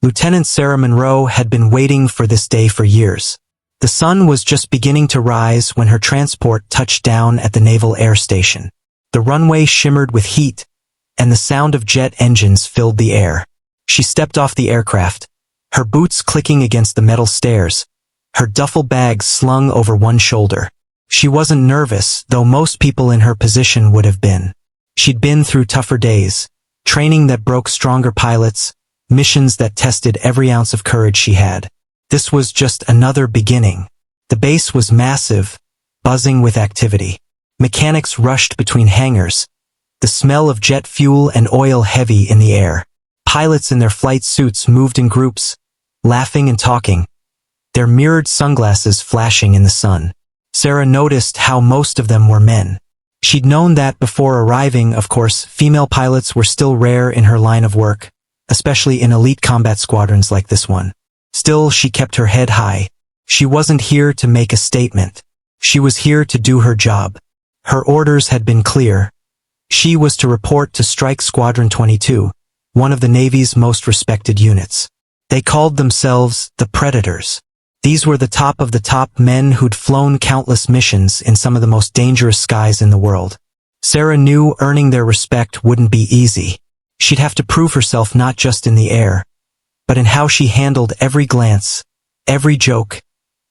Lieutenant Sarah Monroe had been waiting for this day for years. The sun was just beginning to rise when her transport touched down at the Naval Air Station. The runway shimmered with heat, and the sound of jet engines filled the air. She stepped off the aircraft, her boots clicking against the metal stairs, her duffel bag slung over one shoulder. She wasn't nervous, though most people in her position would have been. She'd been through tougher days, training that broke stronger pilots, missions that tested every ounce of courage she had. This was just another beginning. The base was massive, buzzing with activity. Mechanics rushed between hangars, the smell of jet fuel and oil heavy in the air. Pilots in their flight suits moved in groups, laughing and talking, their mirrored sunglasses flashing in the sun. Sarah noticed how most of them were men. She'd known that before arriving. Of course, female pilots were still rare in her line of work, especially in elite combat squadrons like this one. Still, she kept her head high. She wasn't here to make a statement. She was here to do her job. Her orders had been clear. She was to report to Strike Squadron 22, one of the Navy's most respected units. They called themselves the Predators. These were the top of the top men who'd flown countless missions in some of the most dangerous skies in the world. Sarah knew earning their respect wouldn't be easy. She'd have to prove herself not just in the air, but in how she handled every glance, every joke,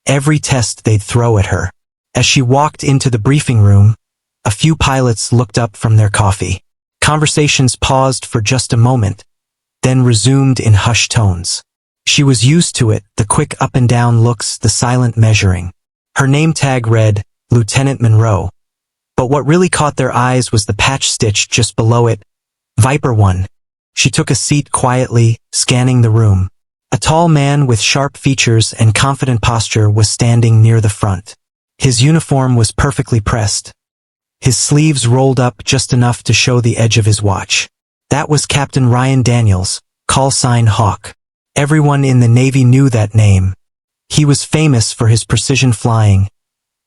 every test they'd throw at her. As she walked into the briefing room, a few pilots looked up from their coffee. Conversations paused for just a moment, then resumed in hushed tones. She was used to it, the quick up and down looks, the silent measuring. Her name tag read, Lieutenant Monroe. But what really caught their eyes was the patch stitch just below it, Viper 1. She took a seat quietly, scanning the room. A tall man with sharp features and confident posture was standing near the front. His uniform was perfectly pressed, his sleeves rolled up just enough to show the edge of his watch. That was Captain Ryan Daniels, call sign Hawk. Everyone in the Navy knew that name. He was famous for his precision flying,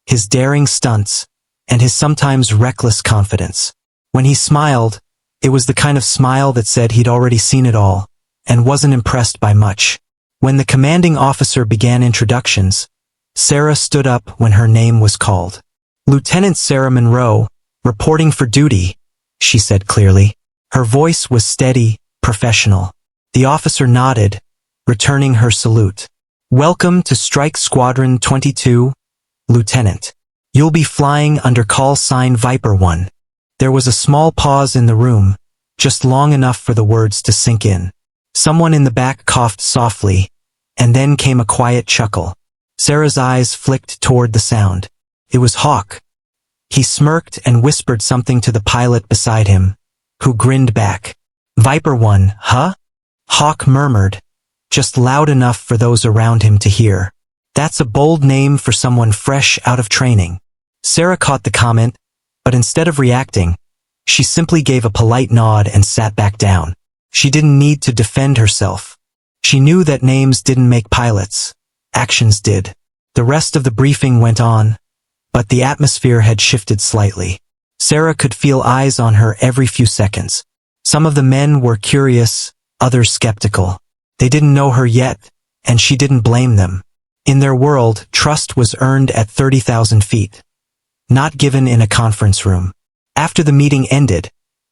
his daring stunts, and his sometimes reckless confidence. When he smiled, it was the kind of smile that said he'd already seen it all, and wasn't impressed by much. When the commanding officer began introductions, Sarah stood up when her name was called. Lieutenant Sarah Monroe, reporting for duty, she said clearly. Her voice was steady, professional. The officer nodded, returning her salute. Welcome to Strike Squadron 22, Lieutenant. You'll be flying under call sign Viper 1. There was a small pause in the room, just long enough for the words to sink in. Someone in the back coughed softly, and then came a quiet chuckle. Sarah's eyes flicked toward the sound. It was Hawk. He smirked and whispered something to the pilot beside him, who grinned back. Viper 1, huh? Hawk murmured, just loud enough for those around him to hear. That's a bold name for someone fresh out of training. Sarah caught the comment, but instead of reacting, she simply gave a polite nod and sat back down. She didn't need to defend herself. She knew that names didn't make pilots. Actions did. The rest of the briefing went on, but the atmosphere had shifted slightly. Sarah could feel eyes on her every few seconds. Some of the men were curious, others skeptical. They didn't know her yet, and she didn't blame them. In their world, trust was earned at 30,000 feet, not given in a conference room. After the meeting ended,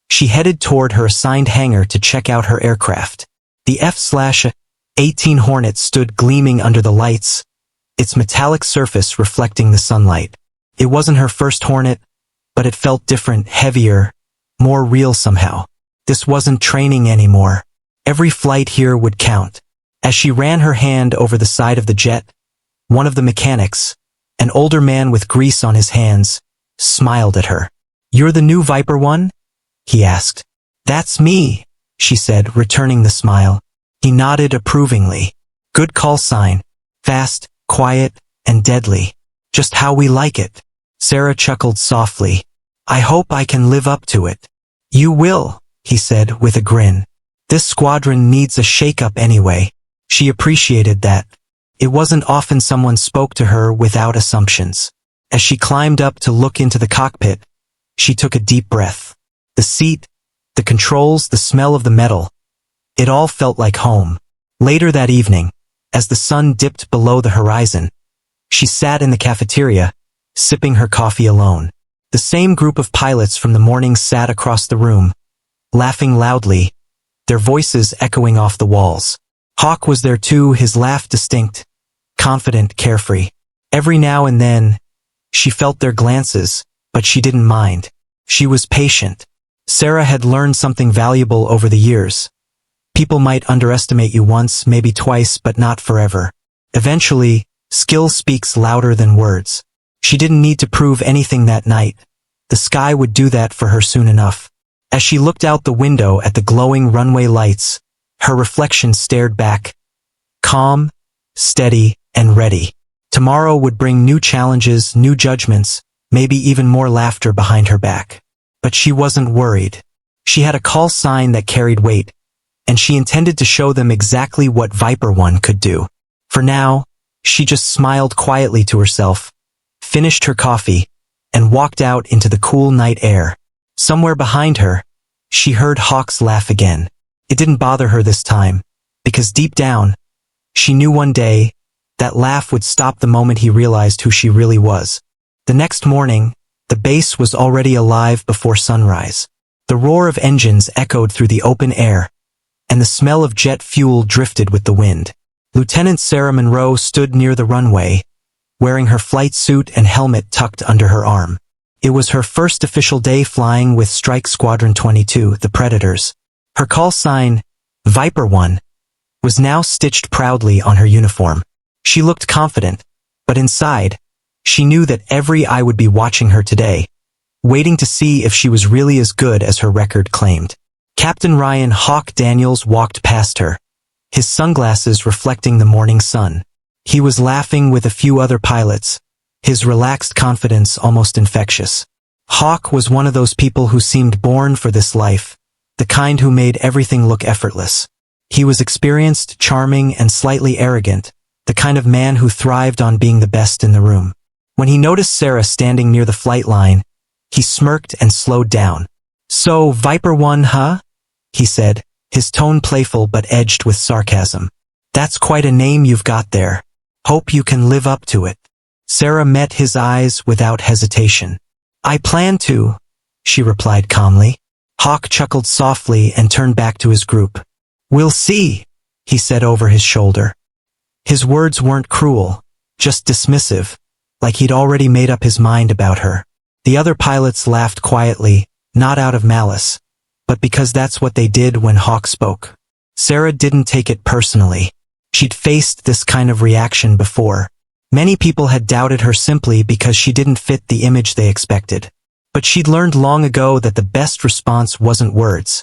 she headed toward her assigned hangar to check out her aircraft. The F-18 Hornet stood gleaming under the lights, its metallic surface reflecting the sunlight. It wasn't her first Hornet, but it felt different, heavier, more real somehow. This wasn't training anymore. Every flight here would count. As she ran her hand over the side of the jet, one of the mechanics, an older man with grease on his hands, smiled at her. You're the new Viper 1? He asked. That's me, she said, returning the smile. He nodded approvingly. Good call sign. Fast, quiet, and deadly. Just how we like it. Sarah chuckled softly. I hope I can live up to it. You will, he said with a grin. This squadron needs a shake-up anyway. She appreciated that. It wasn't often someone spoke to her without assumptions. As she climbed up to look into the cockpit, she took a deep breath. The seat, the controls, the smell of the metal. It all felt like home. Later that evening, as the sun dipped below the horizon, she sat in the cafeteria, sipping her coffee alone. The same group of pilots from the morning sat across the room, laughing loudly, their voices echoing off the walls. Hawk was there too, his laugh distinct, confident, carefree. Every now and then, she felt their glances, but she didn't mind. She was patient. Sarah had learned something valuable over the years. People might underestimate you once, maybe twice, but not forever. Eventually, skill speaks louder than words. She didn't need to prove anything that night. The sky would do that for her soon enough. As she looked out the window at the glowing runway lights, her reflection stared back, calm, steady, and ready. Tomorrow would bring new challenges, new judgments, maybe even more laughter behind her back. But she wasn't worried. She had a call sign that carried weight, and she intended to show them exactly what Viper One could do. For now, she just smiled quietly to herself, finished her coffee, and walked out into the cool night air. Somewhere behind her, she heard Hawk's laugh again. It didn't bother her this time, because deep down, she knew one day that laugh would stop the moment he realized who she really was. The next morning, the base was already alive before sunrise. The roar of engines echoed through the open air, and the smell of jet fuel drifted with the wind. Lieutenant Sarah Monroe stood near the runway, wearing her flight suit and helmet tucked under her arm. It was her first official day flying with Strike Squadron 22, the Predators. Her call sign, Viper One, was now stitched proudly on her uniform. She looked confident, but inside, she knew that every eye would be watching her today, waiting to see if she was really as good as her record claimed. Captain Ryan Hawk Daniels walked past her, his sunglasses reflecting the morning sun. He was laughing with a few other pilots, his relaxed confidence almost infectious. Hawk was one of those people who seemed born for this life, the kind who made everything look effortless. He was experienced, charming, and slightly arrogant, the kind of man who thrived on being the best in the room. When he noticed Sarah standing near the flight line, he smirked and slowed down. "So, Viper One, huh?" he said, his tone playful but edged with sarcasm. "That's quite a name you've got there. Hope you can live up to it." Sarah met his eyes without hesitation. "I plan to," she replied calmly. Hawk chuckled softly and turned back to his group. "We'll see," he said over his shoulder. His words weren't cruel, just dismissive, like he'd already made up his mind about her. The other pilots laughed quietly, not out of malice, but because that's what they did when Hawk spoke. Sarah didn't take it personally. She'd faced this kind of reaction before. Many people had doubted her simply because she didn't fit the image they expected. But she'd learned long ago that the best response wasn't words.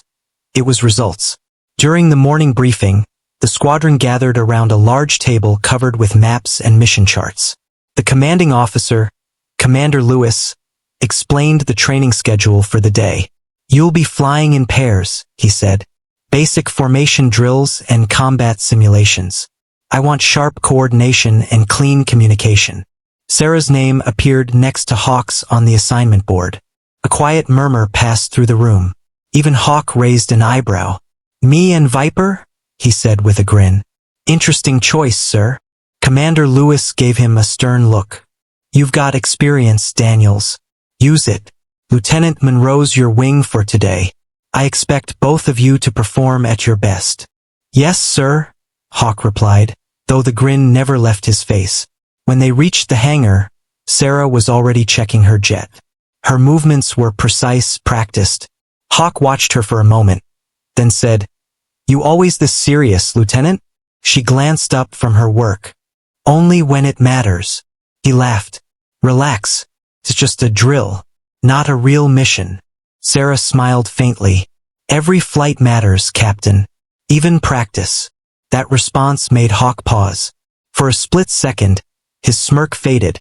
It was results. During the morning briefing, the squadron gathered around a large table covered with maps and mission charts. The commanding officer, Commander Lewis, explained the training schedule for the day. "You'll be flying in pairs," he said. "Basic formation drills and combat simulations. I want sharp coordination and clean communication." Sarah's name appeared next to Hawk's on the assignment board. A quiet murmur passed through the room. Even Hawk raised an eyebrow. "Me and Viper?" he said with a grin. "Interesting choice, sir." Commander Lewis gave him a stern look. "You've got experience, Daniels. Use it. Lieutenant Monroe's your wing for today. I expect both of you to perform at your best." "Yes, sir," Hawk replied, though the grin never left his face. When they reached the hangar, Sarah was already checking her jet. Her movements were precise, practiced. Hawk watched her for a moment, then said, "You always this serious, Lieutenant?" She glanced up from her work. "Only when it matters." He laughed. "Relax. It's just a drill, not a real mission." Sarah smiled faintly. "Every flight matters, Captain. Even practice." That response made Hawk pause. For a split second, his smirk faded,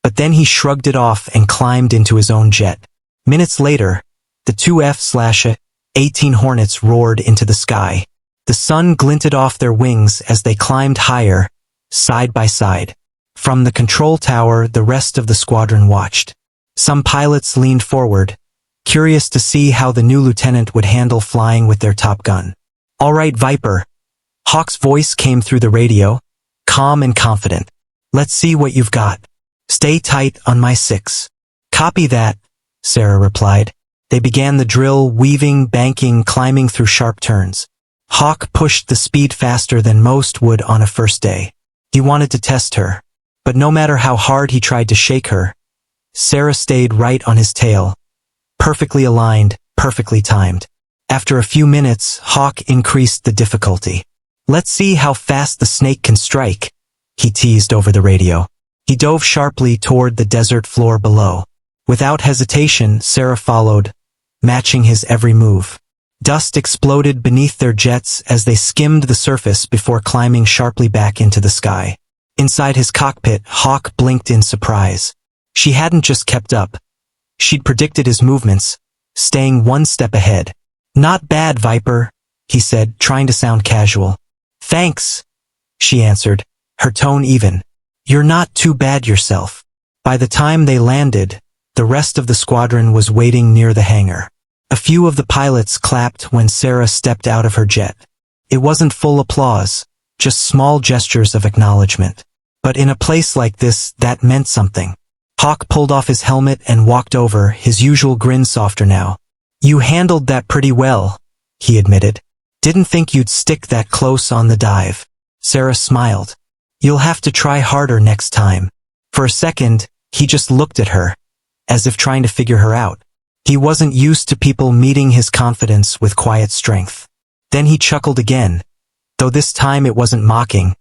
but then he shrugged it off and climbed into his own jet. Minutes later, the two F-18 Hornets roared into the sky. The sun glinted off their wings as they climbed higher, side by side. From the control tower, the rest of the squadron watched. Some pilots leaned forward, curious to see how the new lieutenant would handle flying with their Top Gun. "All right, Viper," Hawk's voice came through the radio, calm and confident. Let's see what you've got. Stay tight on my 6. Copy that, Sarah replied. They began the drill, weaving, banking, climbing through sharp turns. Hawk pushed the speed faster than most would on a first day. He wanted to test her. But no matter how hard he tried to shake her, Sarah stayed right on his tail. Perfectly aligned, perfectly timed. After a few minutes, Hawk increased the difficulty. Let's see how fast the snake can strike, he teased over the radio. He dove sharply toward the desert floor below. Without hesitation, Sarah followed, matching his every move. Dust exploded beneath their jets as they skimmed the surface before climbing sharply back into the sky. Inside his cockpit, Hawk blinked in surprise. She hadn't just kept up. She'd predicted his movements, staying one step ahead. Not bad, Viper, he said, trying to sound casual. Thanks, she answered, her tone even. You're not too bad yourself. By the time they landed, the rest of the squadron was waiting near the hangar. A few of the pilots clapped when Sarah stepped out of her jet. It wasn't full applause, just small gestures of acknowledgement. But in a place like this, that meant something. Hawk pulled off his helmet and walked over, his usual grin softer now. You handled that pretty well, he admitted. Didn't think you'd stick that close on the dive. Sarah smiled. You'll have to try harder next time. For a second, he just looked at her, as if trying to figure her out. He wasn't used to people meeting his confidence with quiet strength. Then he chuckled again, though this time it wasn't mocking.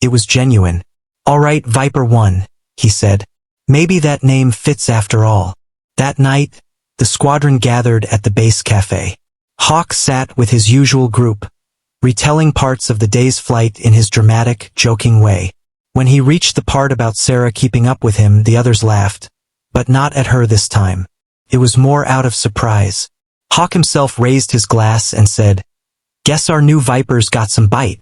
It was genuine. All right, Viper 1, he said. Maybe that name fits after all. That night, the squadron gathered at the base cafe. Hawk sat with his usual group, retelling parts of the day's flight in his dramatic, joking way. When he reached the part about Sarah keeping up with him, the others laughed, but not at her this time. It was more out of surprise. Hawk himself raised his glass and said, Guess our new Viper's got some bite.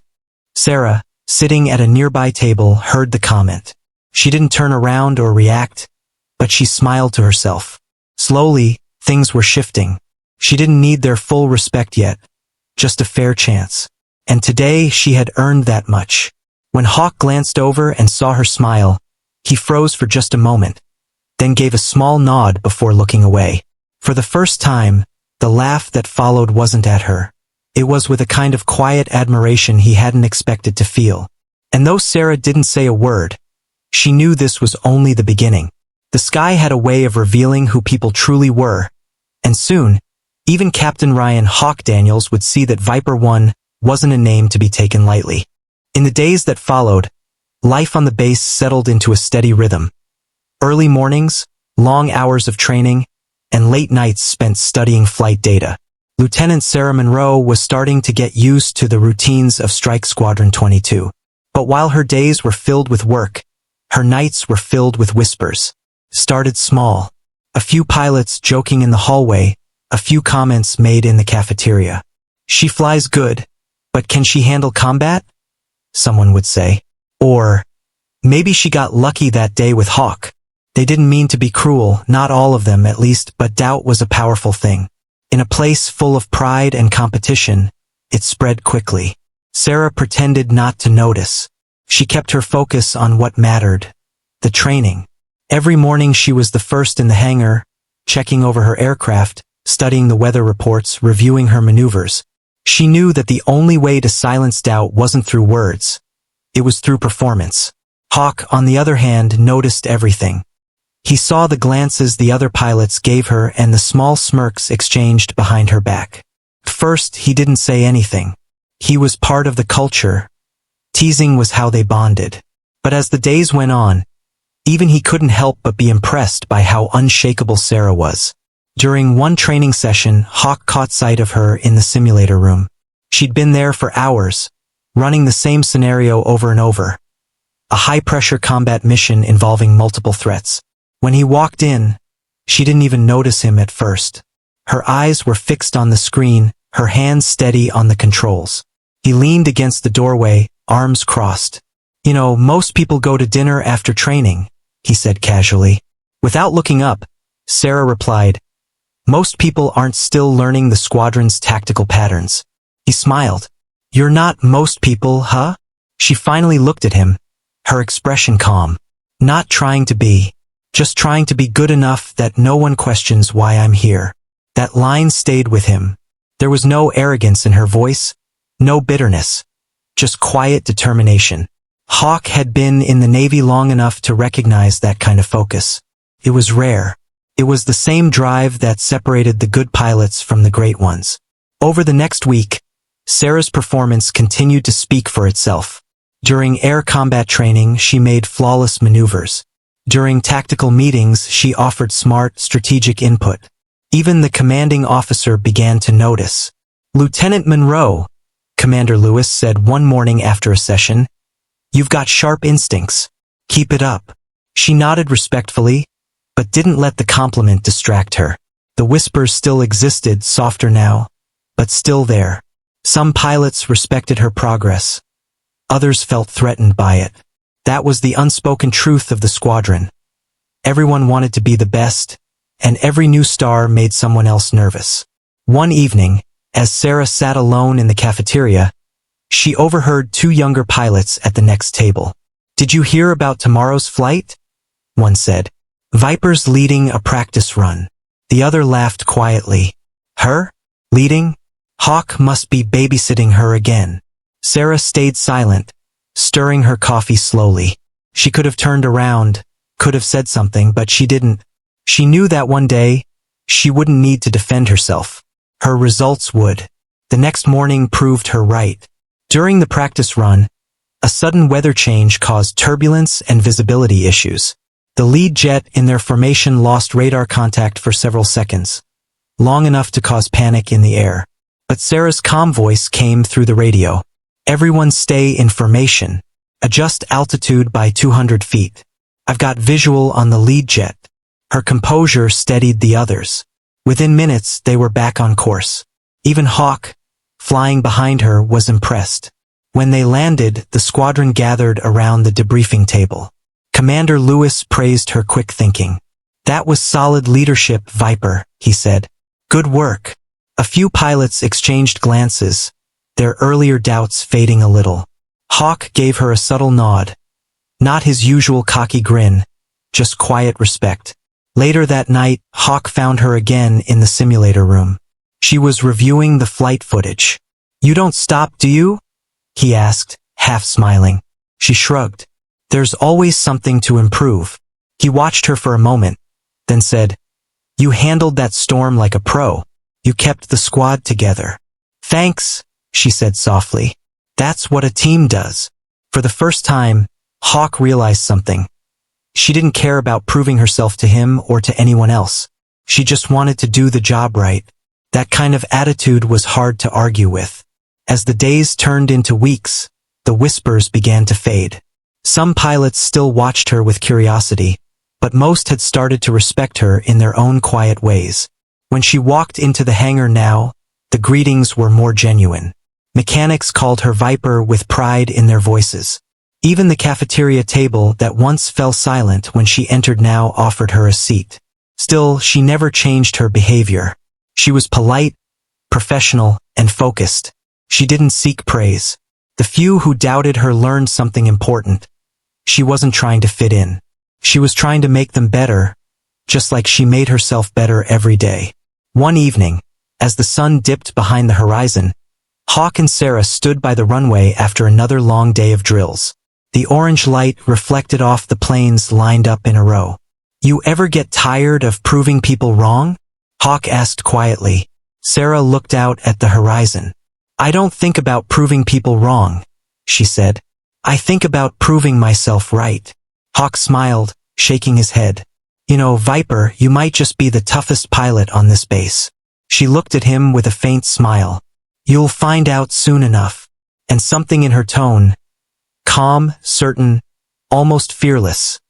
Sarah, sitting at a nearby table, heard the comment. She didn't turn around or react, but she smiled to herself. Slowly, things were shifting. She didn't need their full respect yet, just a fair chance. And today she had earned that much. When Hawk glanced over and saw her smile, he froze for just a moment, then gave a small nod before looking away. For the first time, the laugh that followed wasn't at her. It was with a kind of quiet admiration he hadn't expected to feel. And though Sarah didn't say a word, she knew this was only the beginning. The sky had a way of revealing who people truly were, and soon, even Captain Ryan Hawk Daniels would see that Viper 1 wasn't a name to be taken lightly. In the days that followed, life on the base settled into a steady rhythm. Early mornings, long hours of training, and late nights spent studying flight data. Lieutenant Sarah Monroe was starting to get used to the routines of Strike Squadron 22. But while her days were filled with work, her nights were filled with whispers. Started small. A few pilots joking in the hallway, a few comments made in the cafeteria. She flies good, but can she handle combat? Someone would say. Or, maybe she got lucky that day with Hawk. They didn't mean to be cruel, not all of them at least, but doubt was a powerful thing. In a place full of pride and competition, it spread quickly. Sarah pretended not to notice. She kept her focus on what mattered, the training. Every morning she was the first in the hangar, checking over her aircraft, studying the weather reports, reviewing her maneuvers. She knew that the only way to silence doubt wasn't through words. It was through performance. Hawk, on the other hand, noticed everything. He saw the glances the other pilots gave her and the small smirks exchanged behind her back. At first, he didn't say anything. He was part of the culture. Teasing was how they bonded. But as the days went on, even he couldn't help but be impressed by how unshakable Sarah was. During one training session, Hawk caught sight of her in the simulator room. She'd been there for hours, running the same scenario over and over. A high-pressure combat mission involving multiple threats. When he walked in, she didn't even notice him at first. Her eyes were fixed on the screen, her hands steady on the controls. He leaned against the doorway, arms crossed. You know, most people go to dinner after training, he said casually. Without looking up, Sarah replied, most people aren't still learning the squadron's tactical patterns. He smiled. You're not most people, huh? She finally looked at him, her expression calm. Not trying to be. Just trying to be good enough that no one questions why I'm here. That line stayed with him. There was no arrogance in her voice, no bitterness, just quiet determination. Hawk had been in the Navy long enough to recognize that kind of focus. It was rare. It was the same drive that separated the good pilots from the great ones. Over the next week, Sarah's performance continued to speak for itself. During air combat training, she made flawless maneuvers. During tactical meetings, she offered smart, strategic input. Even the commanding officer began to notice. "Lieutenant Monroe," Commander Lewis said one morning after a session, "you've got sharp instincts. Keep it up." She nodded respectfully, but didn't let the compliment distract her. The whispers still existed, softer now, but still there. Some pilots respected her progress. Others felt threatened by it. That was the unspoken truth of the squadron. Everyone wanted to be the best, and every new star made someone else nervous. One evening, as Sarah sat alone in the cafeteria, she overheard two younger pilots at the next table. "Did you hear about tomorrow's flight?" one said. "Viper's leading a practice run." The other laughed quietly. "Her? Leading? Hawk must be babysitting her again." Sarah stayed silent, stirring her coffee slowly. She could have turned around, could have said something, but she didn't. She knew that one day, she wouldn't need to defend herself. Her results would. The next morning proved her right. During the practice run, a sudden weather change caused turbulence and visibility issues. The lead jet in their formation lost radar contact for several seconds, long enough to cause panic in the air. But Sarah's calm voice came through the radio. "Everyone stay in formation. Adjust altitude by 200 feet. I've got visual on the lead jet." Her composure steadied the others. Within minutes, they were back on course. Even Hawk, flying behind her, was impressed. When they landed, the squadron gathered around the debriefing table. Commander Lewis praised her quick thinking. "That was solid leadership, Viper," he said. "Good work." A few pilots exchanged glances, their earlier doubts fading a little. Hawk gave her a subtle nod. Not his usual cocky grin, just quiet respect. Later that night, Hawk found her again in the simulator room. She was reviewing the flight footage. "You don't stop, do you?" he asked, half smiling. She shrugged. "There's always something to improve." He watched her for a moment, then said, "You handled that storm like a pro. You kept the squad together." "Thanks," she said softly. "That's what a team does." For the first time, Hawk realized something. She didn't care about proving herself to him or to anyone else. She just wanted to do the job right. That kind of attitude was hard to argue with. As the days turned into weeks, the whispers began to fade. Some pilots still watched her with curiosity, but most had started to respect her in their own quiet ways. When she walked into the hangar now, the greetings were more genuine. Mechanics called her Viper with pride in their voices. Even the cafeteria table that once fell silent when she entered now offered her a seat. Still, she never changed her behavior. She was polite, professional, and focused. She didn't seek praise. The few who doubted her learned something important. She wasn't trying to fit in. She was trying to make them better, just like she made herself better every day. One evening, as the sun dipped behind the horizon, Hawk and Sarah stood by the runway after another long day of drills. The orange light reflected off the planes lined up in a row. "You ever get tired of proving people wrong?" Hawk asked quietly. Sarah looked out at the horizon. "I don't think about proving people wrong," she said. "I think about proving myself right." Hawk smiled, shaking his head. "You know, Viper, you might just be the toughest pilot on this base." She looked at him with a faint smile. "You'll find out soon enough." And something in her tone, calm, certain, almost fearless,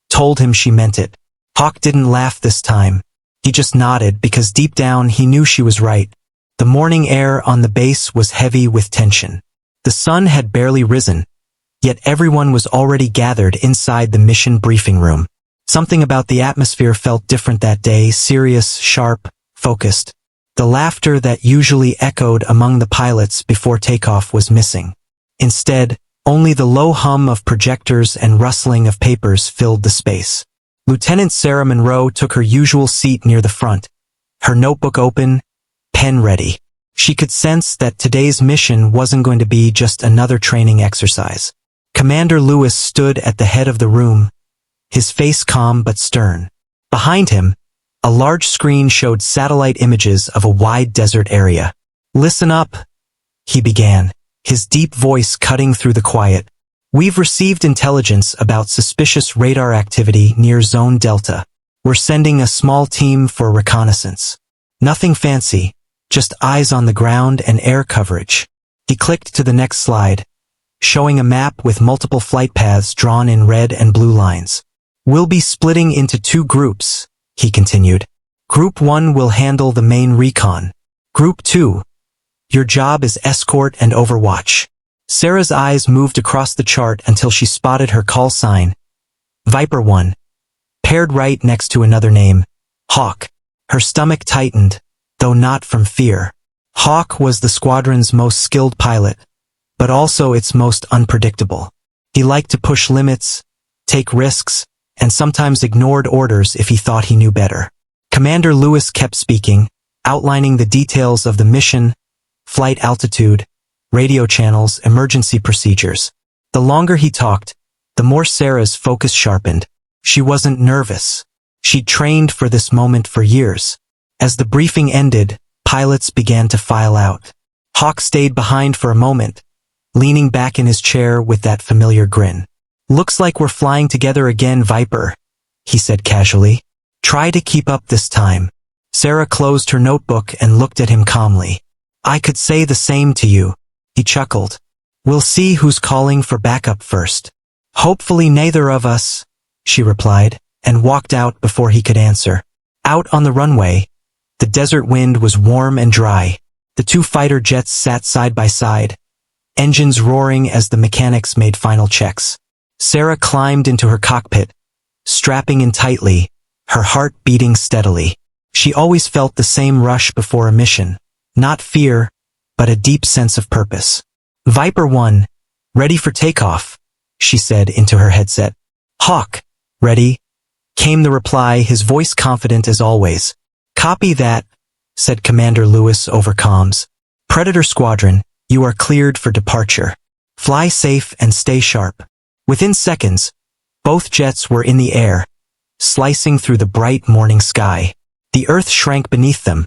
told him she meant it. Hawk didn't laugh this time. He just nodded because deep down he knew she was right. The morning air on the base was heavy with tension. The sun had barely risen, yet everyone was already gathered inside the mission briefing room. Something about the atmosphere felt different that day, serious, sharp, focused. The laughter that usually echoed among the pilots before takeoff was missing. Instead, only the low hum of projectors and rustling of papers filled the space. Lieutenant Sarah Monroe took her usual seat near the front, her notebook open, pen ready. She could sense that today's mission wasn't going to be just another training exercise. Commander Lewis stood at the head of the room, his face calm but stern. Behind him, a large screen showed satellite images of a wide desert area. "Listen up," he began, his deep voice cutting through the quiet. "We've received intelligence about suspicious radar activity near Zone Delta. We're sending a small team for reconnaissance. Nothing fancy, just eyes on the ground and air coverage." He clicked to the next slide, showing a map with multiple flight paths drawn in red and blue lines. "We'll be splitting into 2 groups," he continued. "Group 1 will handle the main recon. Group 2, your job is escort and overwatch." Sarah's eyes moved across the chart until she spotted her call sign, Viper 1, paired right next to another name, Hawk. Her stomach tightened, though not from fear. Hawk was the squadron's most skilled pilot, but also its most unpredictable. He liked to push limits, take risks, and sometimes ignored orders if he thought he knew better. Commander Lewis kept speaking, outlining the details of the mission, flight altitude, radio channels, emergency procedures. The longer he talked, the more Sarah's focus sharpened. She wasn't nervous. She'd trained for this moment for years. As the briefing ended, pilots began to file out. Hawk stayed behind for a moment, leaning back in his chair with that familiar grin. "Looks like we're flying together again, Viper," he said casually. "Try to keep up this time." Sarah closed her notebook and looked at him calmly. "I could say the same to you," he chuckled. "We'll see who's calling for backup first." "Hopefully neither of us," she replied, and walked out before he could answer. Out on the runway, the desert wind was warm and dry. The 2 fighter jets sat side by side, engines roaring as the mechanics made final checks. Sarah climbed into her cockpit, strapping in tightly, her heart beating steadily. She always felt the same rush before a mission, not fear, but a deep sense of purpose. "Viper 1, ready for takeoff," she said into her headset. "Hawk, ready," came the reply, his voice confident as always. "Copy that," said Commander Lewis over comms. "Predator Squadron, you are cleared for departure. Fly safe and stay sharp." Within seconds, both jets were in the air, slicing through the bright morning sky. The earth shrank beneath them,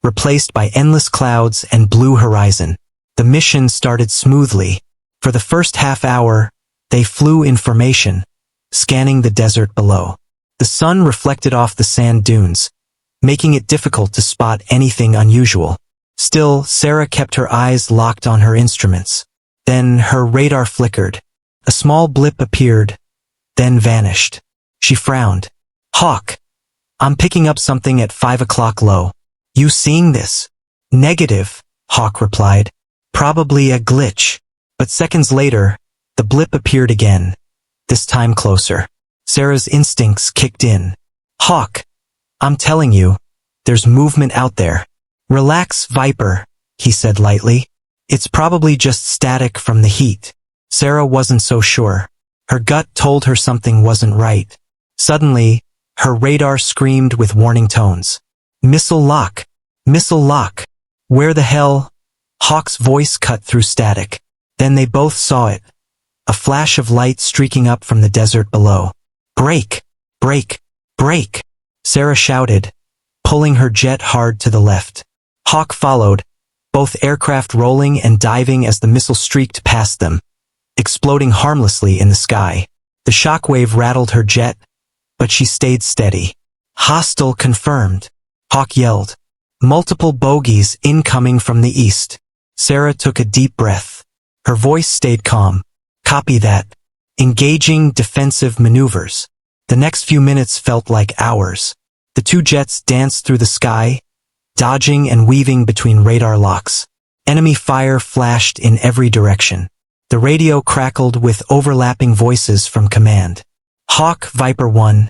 replaced by endless clouds and blue horizon. The mission started smoothly. For the first half hour, they flew in formation, scanning the desert below. The sun reflected off the sand dunes, making it difficult to spot anything unusual. Still, Sarah kept her eyes locked on her instruments. Then her radar flickered. A small blip appeared, then vanished. She frowned. "Hawk, I'm picking up something at 5 o'clock low. You seeing this?" "Negative," Hawk replied. "Probably a glitch." But seconds later, the blip appeared again, this time closer. Sarah's instincts kicked in. "Hawk, I'm telling you, there's movement out there." "Relax, Viper," he said lightly. "It's probably just static from the heat." Sarah wasn't so sure. Her gut told her something wasn't right. Suddenly, her radar screamed with warning tones. "Missile lock! Missile lock! Where the hell?" Hawk's voice cut through static. Then they both saw it. A flash of light streaking up from the desert below. "Brake! Brake! Brake!" Sarah shouted, pulling her jet hard to the left. Hawk followed, both aircraft rolling and diving as the missile streaked past them, exploding harmlessly in the sky. The shockwave rattled her jet, but she stayed steady. "Hostile confirmed," Hawk yelled. "Multiple bogies incoming from the east." Sarah took a deep breath. Her voice stayed calm. "Copy that. Engaging defensive maneuvers." The next few minutes felt like hours. The 2 jets danced through the sky, dodging and weaving between radar locks. Enemy fire flashed in every direction. The radio crackled with overlapping voices from command. "Hawk, Viper 1,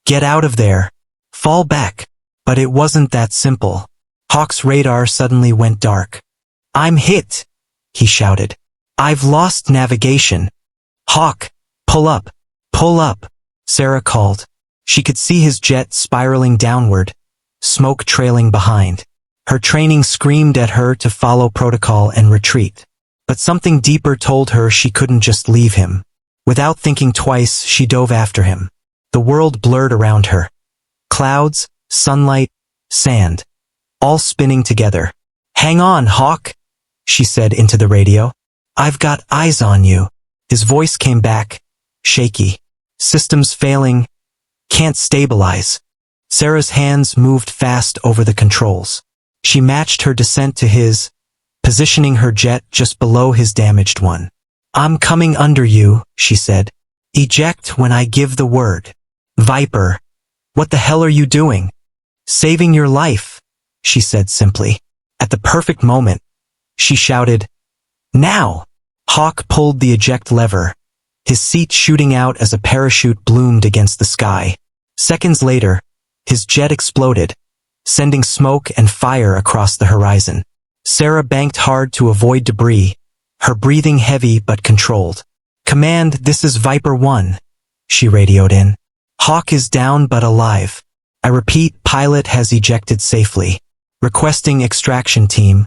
get out of there. Fall back." But it wasn't that simple. Hawk's radar suddenly went dark. "I'm hit," he shouted. "I've lost navigation." "Hawk, pull up, pull up," Sarah called. She could see his jet spiraling downward, smoke trailing behind. Her training screamed at her to follow protocol and retreat. But something deeper told her she couldn't just leave him. Without thinking twice, she dove after him. The world blurred around her. Clouds, sunlight, sand, all spinning together. "Hang on, Hawk," she said into the radio. "I've got eyes on you." His voice came back, shaky. "Systems failing. Can't stabilize." Sarah's hands moved fast over the controls. She matched her descent to his, positioning her jet just below his damaged one. "I'm coming under you," she said. "Eject when I give the word." "Viper, what the hell are you doing?" "Saving your life," she said simply. At the perfect moment, she shouted, "Now!" Hawk pulled the eject lever, his seat shooting out as a parachute bloomed against the sky. Seconds later, his jet exploded, sending smoke and fire across the horizon. Sarah banked hard to avoid debris, her breathing heavy but controlled. "Command, this is Viper 1, she radioed in. "Hawk is down but alive. I repeat, pilot has ejected safely. Requesting extraction team.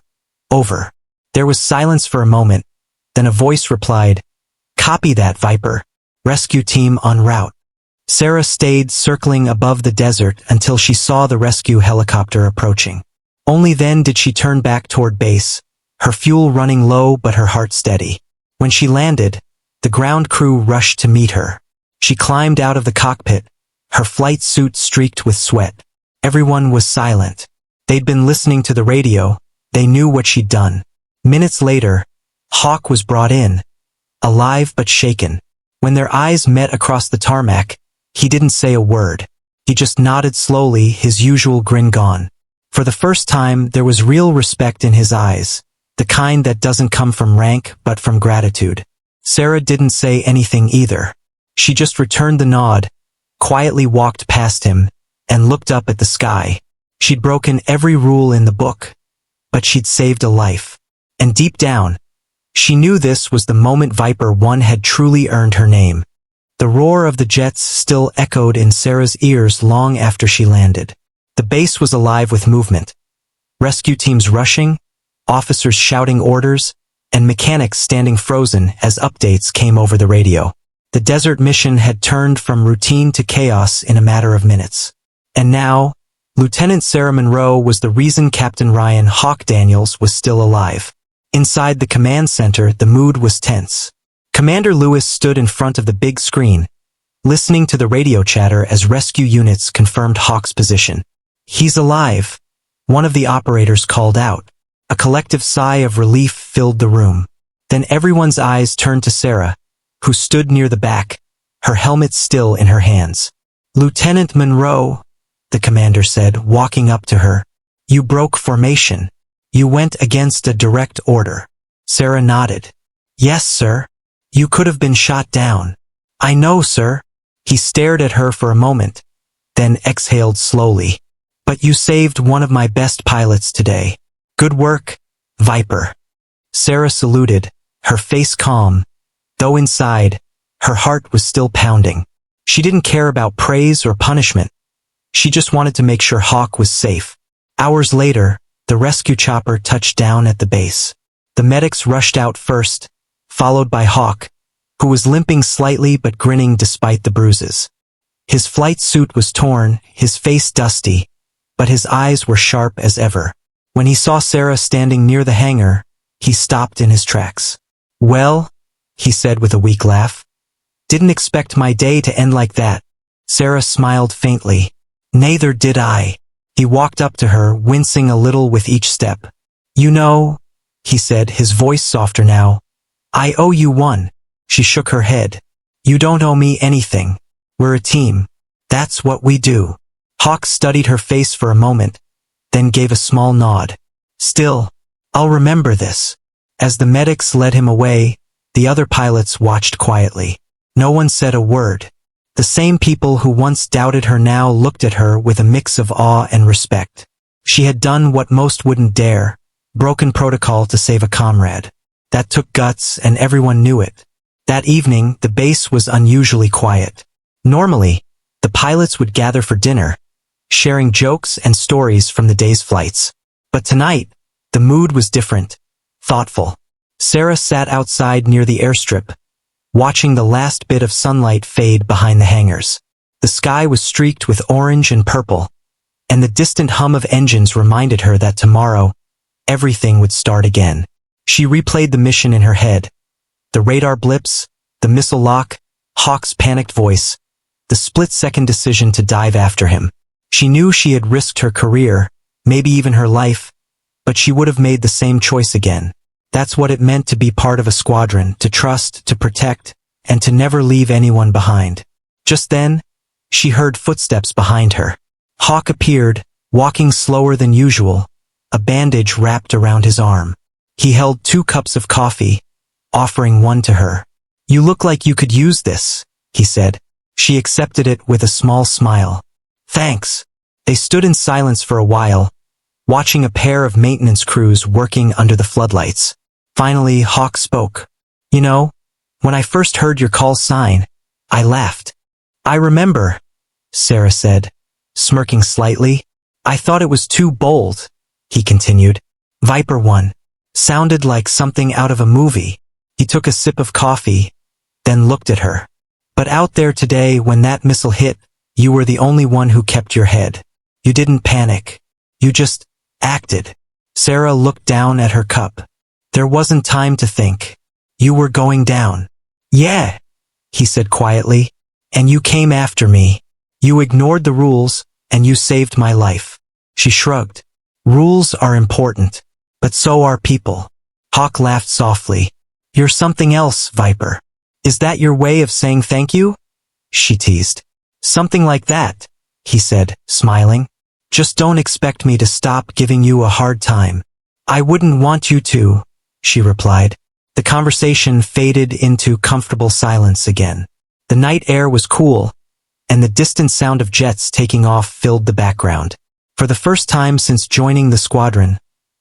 Over." There was silence for a moment, then a voice replied, "Copy that, Viper. Rescue team en route." Sarah stayed circling above the desert until she saw the rescue helicopter approaching. Only then did she turn back toward base, her fuel running low but her heart steady. When she landed, the ground crew rushed to meet her. She climbed out of the cockpit, her flight suit streaked with sweat. Everyone was silent. They'd been listening to the radio, they knew what she'd done. Minutes later, Hawk was brought in, alive but shaken. When their eyes met across the tarmac, he didn't say a word. He just nodded slowly, his usual grin gone. For the first time, there was real respect in his eyes, the kind that doesn't come from rank but from gratitude. Sarah didn't say anything either. She just returned the nod, quietly walked past him, and looked up at the sky. She'd broken every rule in the book, but she'd saved a life. And deep down, she knew this was the moment Viper 1 had truly earned her name. The roar of the jets still echoed in Sarah's ears long after she landed. The base was alive with movement. Rescue teams rushing, officers shouting orders, and mechanics standing frozen as updates came over the radio. The desert mission had turned from routine to chaos in a matter of minutes. And now, Lieutenant Sarah Monroe was the reason Captain Ryan Hawk Daniels was still alive. Inside the command center, the mood was tense. Commander Lewis stood in front of the big screen, listening to the radio chatter as rescue units confirmed Hawk's position. "He's alive," one of the operators called out. A collective sigh of relief filled the room. Then everyone's eyes turned to Sarah, who stood near the back, her helmet still in her hands. "Lieutenant Monroe," the commander said, walking up to her, "you broke formation. You went against a direct order." Sarah nodded. "Yes, sir. You could have been shot down." "I know, sir." He stared at her for a moment, then exhaled slowly. "But you saved one of my best pilots today. Good work, Viper." Sarah saluted, her face calm, though inside, her heart was still pounding. She didn't care about praise or punishment. She just wanted to make sure Hawk was safe. Hours later, the rescue chopper touched down at the base. The medics rushed out first, followed by Hawk, who was limping slightly but grinning despite the bruises. His flight suit was torn, his face dusty, but his eyes were sharp as ever. When he saw Sarah standing near the hangar, he stopped in his tracks. "Well," he said with a weak laugh. "Didn't expect my day to end like that." Sarah smiled faintly. "Neither did I." He walked up to her, wincing a little with each step. "You know," he said, his voice softer now, "I owe you one." She shook her head. "You don't owe me anything. We're a team. That's what we do." Hawk studied her face for a moment, then gave a small nod. "Still, I'll remember this." As the medics led him away, the other pilots watched quietly. No one said a word. The same people who once doubted her now looked at her with a mix of awe and respect. She had done what most wouldn't dare, broken protocol to save a comrade. That took guts, and everyone knew it. That evening, the base was unusually quiet. Normally, the pilots would gather for dinner, sharing jokes and stories from the day's flights. But tonight, the mood was different, thoughtful. Sarah sat outside near the airstrip, watching the last bit of sunlight fade behind the hangars. The sky was streaked with orange and purple, and the distant hum of engines reminded her that tomorrow, everything would start again. She replayed the mission in her head. The radar blips, the missile lock, Hawk's panicked voice, the split-second decision to dive after him. She knew she had risked her career, maybe even her life, but she would have made the same choice again. That's what it meant to be part of a squadron, to trust, to protect, and to never leave anyone behind. Just then, she heard footsteps behind her. Hawk appeared, walking slower than usual, a bandage wrapped around his arm. He held 2 cups of coffee, offering one to her. "You look like you could use this," he said. She accepted it with a small smile. "Thanks." They stood in silence for a while, watching a pair of maintenance crews working under the floodlights. Finally, Hawk spoke. "You know, when I first heard your call sign, I laughed." "I remember," Sarah said, smirking slightly. "I thought it was too bold," he continued. "Viper 1. Sounded like something out of a movie." He took a sip of coffee, then looked at her. "But out there today when that missile hit, you were the only one who kept your head. You didn't panic. You just acted." Sarah looked down at her cup. "There wasn't time to think. You were going down." "Yeah," he said quietly. "And you came after me. You ignored the rules, and you saved my life." She shrugged. "Rules are important, but so are people." Hawk laughed softly. "You're something else, Viper." "Is that your way of saying thank you?" she teased. "Something like that," he said, smiling. "Just don't expect me to stop giving you a hard time." "I wouldn't want you to," she replied. The conversation faded into comfortable silence again. The night air was cool, and the distant sound of jets taking off filled the background. For the first time since joining the squadron,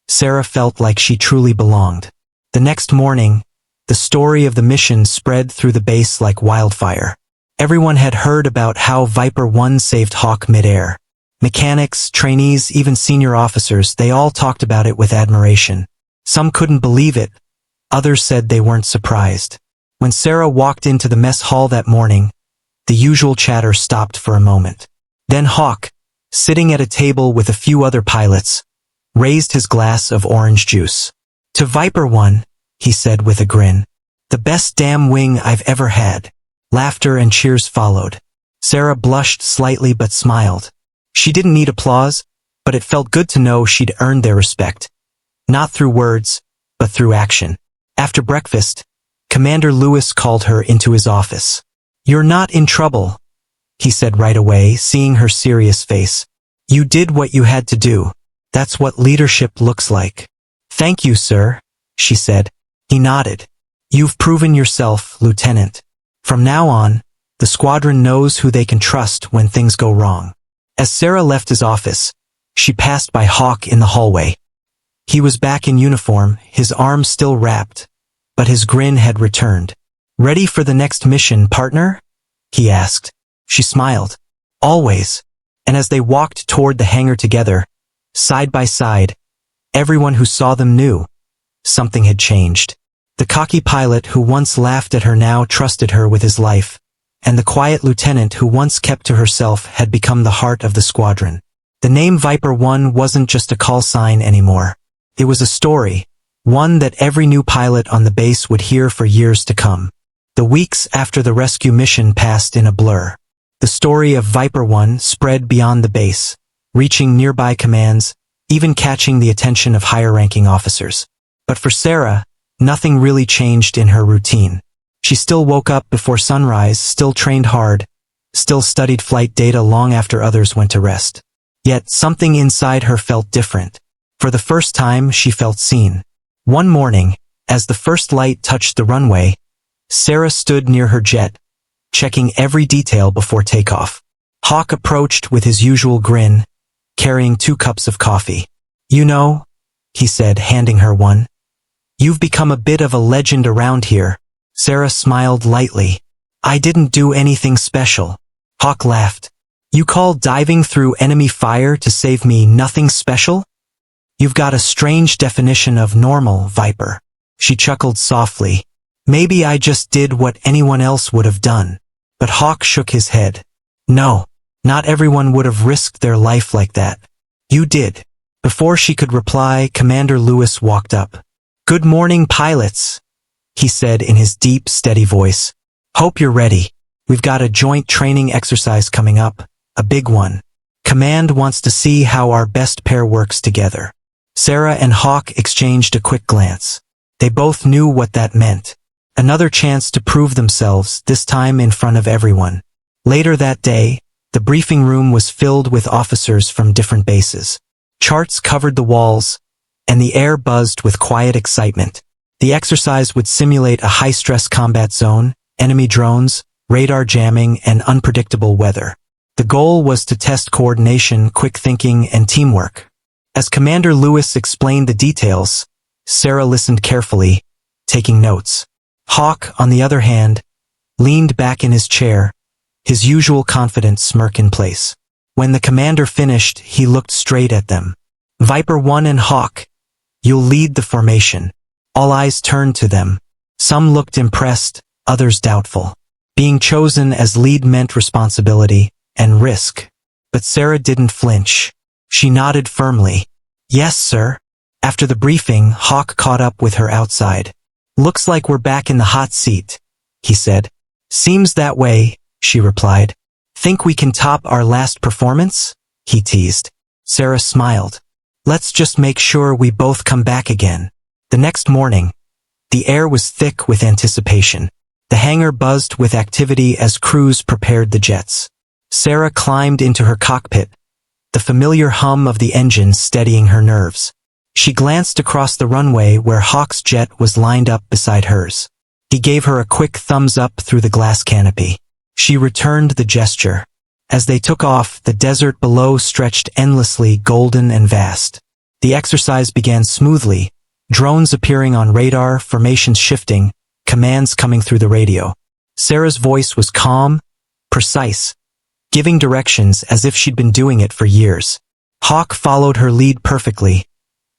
Sarah felt like she truly belonged. The next morning, the story of the mission spread through the base like wildfire. Everyone had heard about how Viper 1 saved Hawk midair. Mechanics, trainees, even senior officers, they all talked about it with admiration. Some couldn't believe it, others said they weren't surprised. When Sarah walked into the mess hall that morning, the usual chatter stopped for a moment. Then Hawk, sitting at a table with a few other pilots, raised his glass of orange juice. "To Viper 1, he said with a grin. "The best damn wing I've ever had." Laughter and cheers followed. Sarah blushed slightly but smiled. She didn't need applause, but it felt good to know she'd earned their respect. Not through words, but through action. After breakfast, Commander Lewis called her into his office. "You're not in trouble," he said right away, seeing her serious face. "You did what you had to do. That's what leadership looks like." "Thank you, sir," she said. He nodded. "You've proven yourself, Lieutenant. From now on, the squadron knows who they can trust when things go wrong." As Sarah left his office, she passed by Hawk in the hallway. He was back in uniform, his arm still wrapped, but his grin had returned. "Ready for the next mission, partner?" he asked. She smiled. "Always." And as they walked toward the hangar together, side by side, everyone who saw them knew something had changed. The cocky pilot who once laughed at her now trusted her with his life, and the quiet lieutenant who once kept to herself had become the heart of the squadron. The name Viper 1 wasn't just a call sign anymore. It was a story, one that every new pilot on the base would hear for years to come. The weeks after the rescue mission passed in a blur. The story of Viper 1 spread beyond the base, reaching nearby commands, even catching the attention of higher-ranking officers. But for Sarah, nothing really changed in her routine. She still woke up before sunrise, still trained hard, still studied flight data long after others went to rest. Yet something inside her felt different. For the first time, she felt seen. One morning, as the first light touched the runway, Sarah stood near her jet, checking every detail before takeoff. Hawk approached with his usual grin, carrying 2 cups of coffee. "You know," he said, handing her one, "you've become a bit of a legend around here." Sarah smiled lightly. "I didn't do anything special." Hawk laughed. "You call diving through enemy fire to save me nothing special? You've got a strange definition of normal, Viper." She chuckled softly. "Maybe I just did what anyone else would have done." But Hawk shook his head. "No, not everyone would have risked their life like that. You did." Before she could reply, Commander Lewis walked up. "Good morning, pilots," he said in his deep, steady voice. "Hope you're ready. We've got a joint training exercise coming up, a big one. Command wants to see how our best pair works together." Sarah and Hawk exchanged a quick glance. They both knew what that meant. Another chance to prove themselves, this time in front of everyone. Later that day, the briefing room was filled with officers from different bases. Charts covered the walls, and the air buzzed with quiet excitement. The exercise would simulate a high-stress combat zone, enemy drones, radar jamming, and unpredictable weather. The goal was to test coordination, quick thinking, and teamwork. As Commander Lewis explained the details, Sarah listened carefully, taking notes. Hawk, on the other hand, leaned back in his chair, his usual confident smirk in place. When the commander finished, he looked straight at them. "Viper 1 and Hawk, you'll lead the formation." All eyes turned to them. Some looked impressed, others doubtful. Being chosen as lead meant responsibility and risk. But Sarah didn't flinch. She nodded firmly. "Yes, sir." After the briefing, Hawk caught up with her outside. "Looks like we're back in the hot seat," he said. "Seems that way," she replied. "Think we can top our last performance?" he teased. Sarah smiled. "Let's just make sure we both come back again." The next morning, the air was thick with anticipation. The hangar buzzed with activity as crews prepared the jets. Sarah climbed into her cockpit, the familiar hum of the engine steadying her nerves. She glanced across the runway where Hawk's jet was lined up beside hers. He gave her a quick thumbs up through the glass canopy. She returned the gesture. As they took off, the desert below stretched endlessly, golden and vast. The exercise began smoothly, drones appearing on radar, formations shifting, commands coming through the radio. Sarah's voice was calm, precise, giving directions as if she'd been doing it for years. Hawk followed her lead perfectly,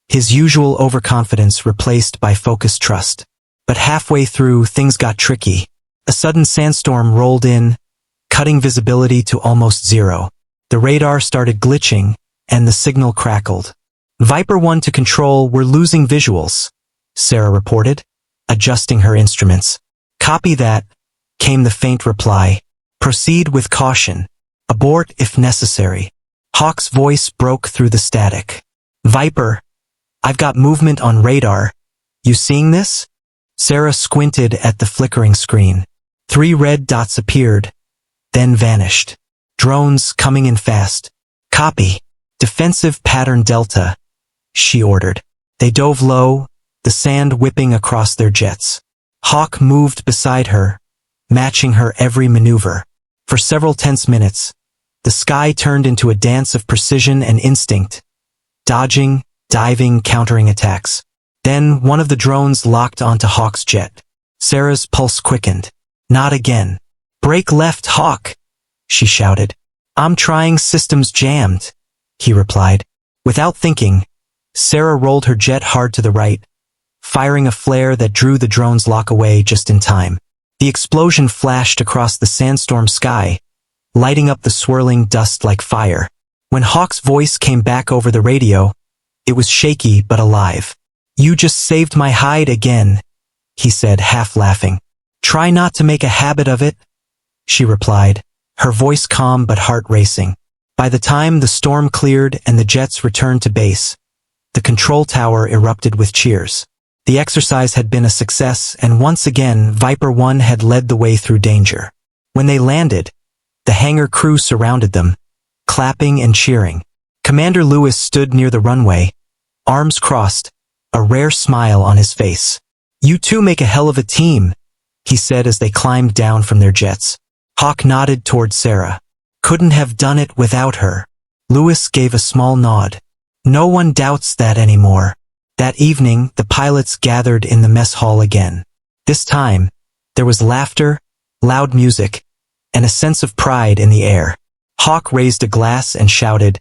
his usual overconfidence replaced by focused trust. But halfway through, things got tricky. A sudden sandstorm rolled in, cutting visibility to almost zero. The radar started glitching, and the signal crackled. "Viper 1 to control, we're losing visuals," Sarah reported, adjusting her instruments. "Copy that," came the faint reply. "Proceed with caution. Abort if necessary." Hawk's voice broke through the static. "Viper, I've got movement on radar. You seeing this?" Sarah squinted at the flickering screen. 3 red dots appeared, then vanished. "Drones coming in fast." "Copy. Defensive pattern Delta," she ordered. They dove low, the sand whipping across their jets. Hawk moved beside her, matching her every maneuver. For several tense minutes, the sky turned into a dance of precision and instinct, dodging, diving, countering attacks. Then one of the drones locked onto Hawk's jet. Sarah's pulse quickened. "Not again." "Brake left, Hawk," she shouted. "I'm trying, systems jammed," he replied. Without thinking, Sarah rolled her jet hard to the right, firing a flare that drew the drone's lock away just in time. The explosion flashed across the sandstorm sky, lighting up the swirling dust like fire. When Hawk's voice came back over the radio, it was shaky but alive. "You just saved my hide again," he said, half laughing. "Try not to make a habit of it," she replied, her voice calm but heart racing. By the time the storm cleared and the jets returned to base, the control tower erupted with cheers. The exercise had been a success, and once again Viper 1 had led the way through danger. When they landed, the hangar crew surrounded them, clapping and cheering. Commander Lewis stood near the runway, arms crossed, a rare smile on his face. "You two make a hell of a team," he said as they climbed down from their jets. Hawk nodded toward Sarah. "Couldn't have done it without her." Lewis gave a small nod. No one doubts that anymore. That evening, the pilots gathered in the mess hall again. This time, there was laughter, loud music, and a sense of pride in the air. Hawk raised a glass and shouted,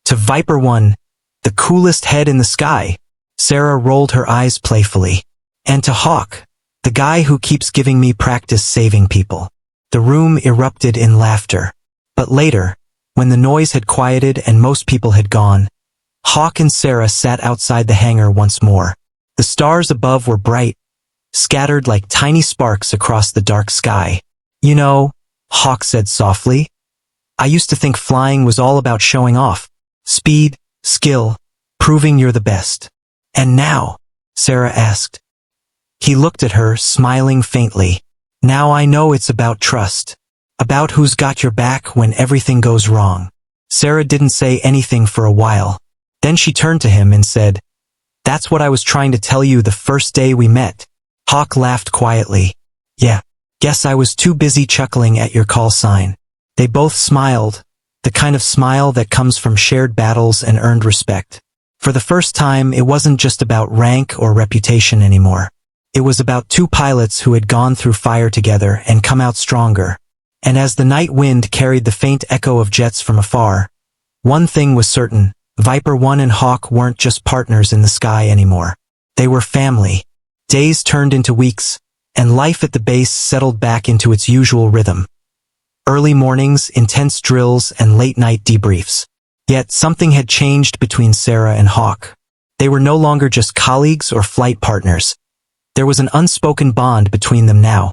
"To Viper 1, the coolest head in the sky." Sarah rolled her eyes playfully. "And to Hawk, the guy who keeps giving me practice saving people." The room erupted in laughter. But later, when the noise had quieted and most people had gone, Hawk and Sarah sat outside the hangar once more. The stars above were bright, scattered like tiny sparks across the dark sky. "You know," Hawk said softly, "I used to think flying was all about showing off. Speed, skill, proving you're the best. And now?" Sarah asked. He looked at her, smiling faintly. "Now I know it's about trust. About who's got your back when everything goes wrong." Sarah didn't say anything for a while. Then she turned to him and said, "That's what I was trying to tell you the first day we met." Hawk laughed quietly. "Yeah, guess I was too busy chuckling at your call sign." They both smiled, the kind of smile that comes from shared battles and earned respect. For the first time, it wasn't just about rank or reputation anymore. It was about two pilots who had gone through fire together and come out stronger. And as the night wind carried the faint echo of jets from afar, one thing was certain: Viper 1 and Hawk weren't just partners in the sky anymore. They were family. Days turned into weeks, and life at the base settled back into its usual rhythm. Early mornings, intense drills, and late-night debriefs. Yet something had changed between Sarah and Hawk. They were no longer just colleagues or flight partners. There was an unspoken bond between them now,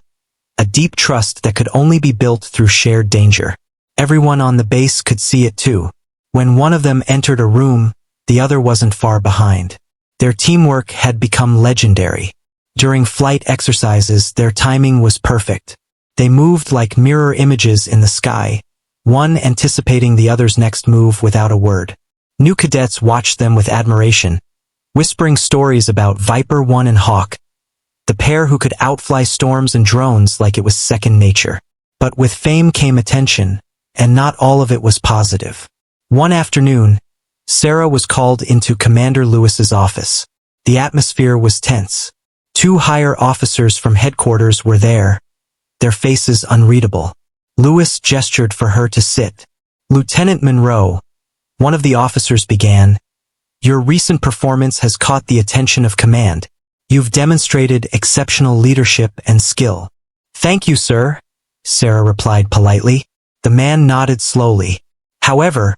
a deep trust that could only be built through shared danger. Everyone on the base could see it too. When one of them entered a room, the other wasn't far behind. Their teamwork had become legendary. During flight exercises, their timing was perfect. They moved like mirror images in the sky, one anticipating the other's next move without a word. New cadets watched them with admiration, whispering stories about Viper 1 and Hawk, the pair who could outfly storms and drones like it was second nature. But with fame came attention, and not all of it was positive. One afternoon, Sarah was called into Commander Lewis's office. The atmosphere was tense. Two higher officers from headquarters were there, their faces unreadable. Lewis gestured for her to sit. "Lieutenant Monroe," one of the officers began, "your recent performance has caught the attention of command. You've demonstrated exceptional leadership and skill." "Thank you, sir," Sarah replied politely. The man nodded slowly. "However,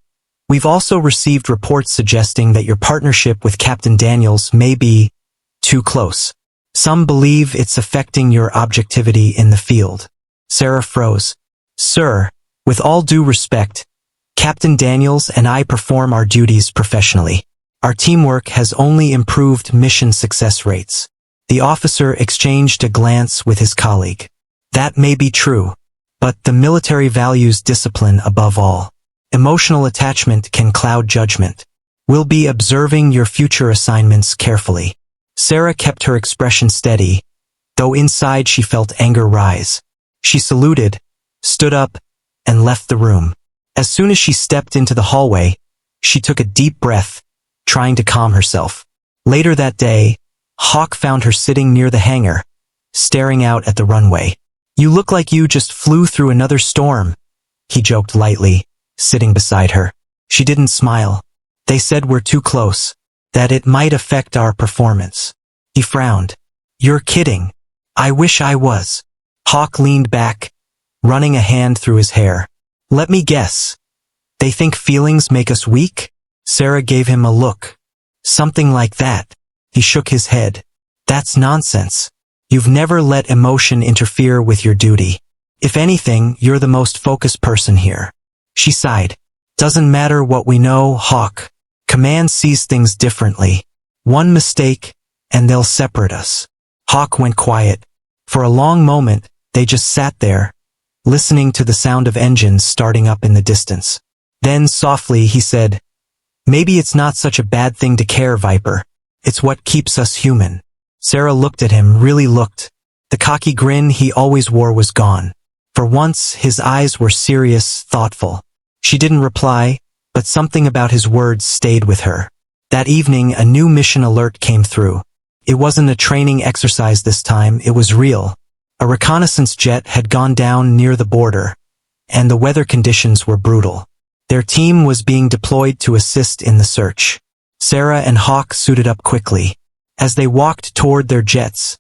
we've also received reports suggesting that your partnership with Captain Daniels may be too close. Some believe it's affecting your objectivity in the field." Sarah froze. "Sir, with all due respect, Captain Daniels and I perform our duties professionally. Our teamwork has only improved mission success rates." The officer exchanged a glance with his colleague. "That may be true, but the military values discipline above all. Emotional attachment can cloud judgment. We'll be observing your future assignments carefully." Sarah kept her expression steady, though inside she felt anger rise. She saluted, stood up, and left the room. As soon as she stepped into the hallway, she took a deep breath, trying to calm herself. Later that day, Hawk found her sitting near the hangar, staring out at the runway. "You look like you just flew through another storm," he joked lightly, sitting beside her. She didn't smile. "They said we're too close, that it might affect our performance." He frowned. "You're kidding. I wish I was." Hawk leaned back, running a hand through his hair. "Let me guess. They think feelings make us weak?" Sarah gave him a look. "Something like that." He shook his head. "That's nonsense. You've never let emotion interfere with your duty. If anything, you're the most focused person here." She sighed. "Doesn't matter what we know, Hawk. Command sees things differently. One mistake, and they'll separate us." Hawk went quiet. For a long moment, they just sat there, listening to the sound of engines starting up in the distance. Then softly he said, "Maybe it's not such a bad thing to care, Viper. It's what keeps us human." Sarah looked at him, really looked. The cocky grin he always wore was gone. For once, his eyes were serious, thoughtful. She didn't reply, but something about his words stayed with her. That evening, a new mission alert came through. It wasn't a training exercise this time, it was real. A reconnaissance jet had gone down near the border, and the weather conditions were brutal. Their team was being deployed to assist in the search. Sarah and Hawk suited up quickly. As they walked toward their jets,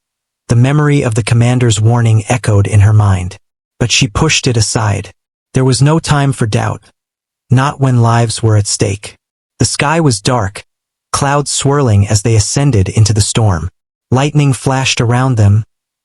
the memory of the commander's warning echoed in her mind. But she pushed it aside. There was no time for doubt. Not when lives were at stake. The sky was dark, clouds swirling as they ascended into the storm. Lightning flashed around them,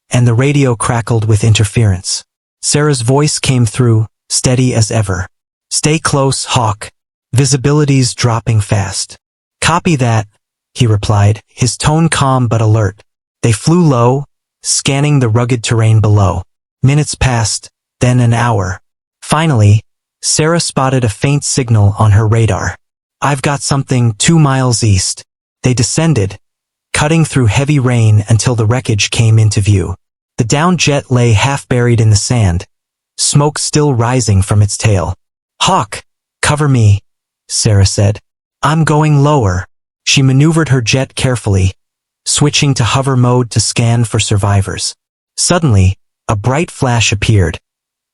and the radio crackled with interference. Sarah's voice came through, steady as ever. "Stay close, Hawk. Visibility's dropping fast." "Copy that," he replied, his tone calm but alert. They flew low, scanning the rugged terrain below. Minutes passed, then an hour. Finally, Sarah spotted a faint signal on her radar. "I've got something 2 miles east." They descended, cutting through heavy rain until the wreckage came into view. The downed jet lay half buried in the sand, smoke still rising from its tail. "Hawk, cover me," Sarah said. "I'm going lower." She maneuvered her jet carefully, switching to hover mode to scan for survivors. Suddenly, a bright flash appeared.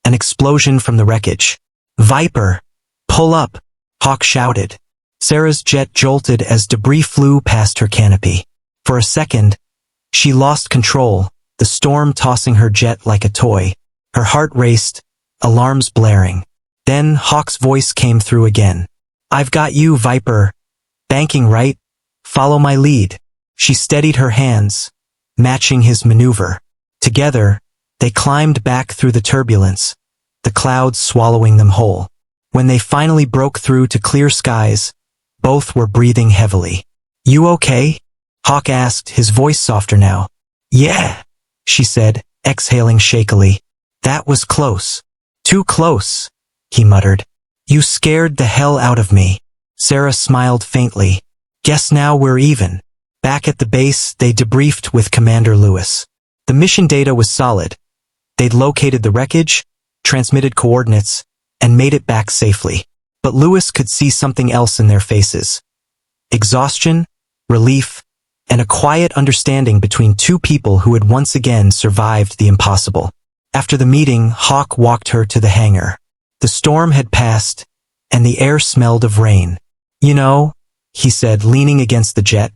An explosion from the wreckage. "Viper! Pull up!" Hawk shouted. Sarah's jet jolted as debris flew past her canopy. For a second, she lost control, the storm tossing her jet like a toy. Her heart raced, alarms blaring. Then Hawk's voice came through again. "I've got you, Viper. Banking right? Follow my lead." She steadied her hands, matching his maneuver. Together, they climbed back through the turbulence, the clouds swallowing them whole. When they finally broke through to clear skies, both were breathing heavily. "You okay?" Hawk asked, his voice softer now. "Yeah," she said, exhaling shakily. "That was close." "Too close," he muttered. "You scared the hell out of me." Sarah smiled faintly. "Guess now we're even." Back at the base, they debriefed with Commander Lewis. The mission data was solid. They'd located the wreckage, transmitted coordinates, and made it back safely. But Lewis could see something else in their faces. Exhaustion, relief, and a quiet understanding between two people who had once again survived the impossible. After the meeting, Hawk walked her to the hangar. The storm had passed, and the air smelled of rain. "You know," he said, leaning against the jet,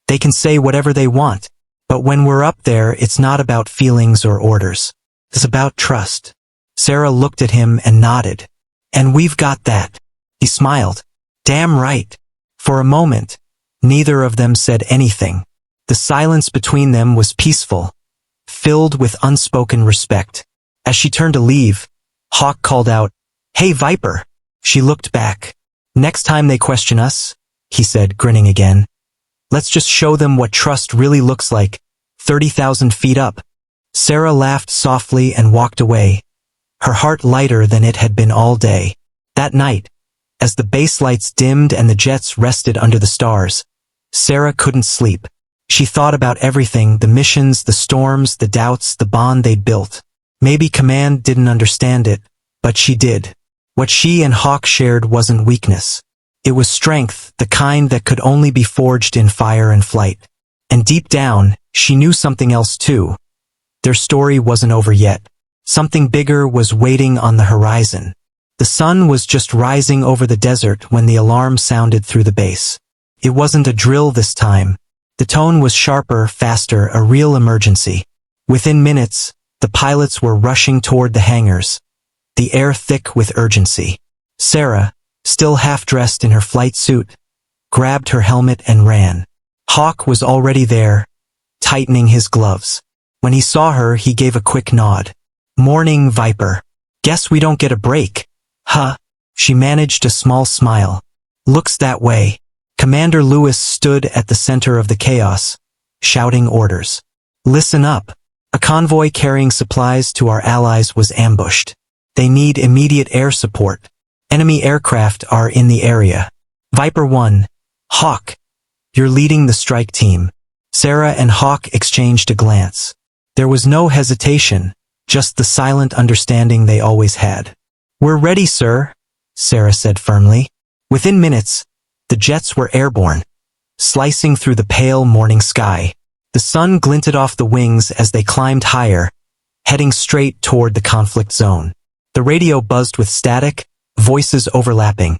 "they can say whatever they want, but when we're up there, it's not about feelings or orders. It's about trust." Sarah looked at him and nodded. "And we've got that." He smiled. "Damn right." For a moment, neither of them said anything. The silence between them was peaceful, filled with unspoken respect. As she turned to leave, Hawk called out, "Hey, Viper." She looked back. "Next time they question us," he said, grinning again, "let's just show them what trust really looks like, 30,000 feet up." Sarah laughed softly and walked away, her heart lighter than it had been all day. That night, as the base lights dimmed and the jets rested under the stars, Sarah couldn't sleep. She thought about everything, the missions, the storms, the doubts, the bond they'd built. Maybe Command didn't understand it, but she did. What she and Hawk shared wasn't weakness. It was strength, the kind that could only be forged in fire and flight. And deep down, she knew something else too. Their story wasn't over yet. Something bigger was waiting on the horizon. The sun was just rising over the desert when the alarm sounded through the base. It wasn't a drill this time. The tone was sharper, faster, a real emergency. Within minutes, the pilots were rushing toward the hangars, the air thick with urgency. Sarah, still half-dressed in her flight suit, grabbed her helmet and ran. Hawk was already there, tightening his gloves. When he saw her, he gave a quick nod. "Morning, Viper. Guess we don't get a break, huh?" She managed a small smile. "Looks that way." Commander Lewis stood at the center of the chaos, shouting orders. "Listen up. A convoy carrying supplies to our allies was ambushed. They need immediate air support. Enemy aircraft are in the area. Viper 1, Hawk, you're leading the strike team." Sarah and Hawk exchanged a glance. There was no hesitation, just the silent understanding they always had. "We're ready, sir," Sarah said firmly. Within minutes, the jets were airborne, slicing through the pale morning sky. The sun glinted off the wings as they climbed higher, heading straight toward the conflict zone. The radio buzzed with static, voices overlapping.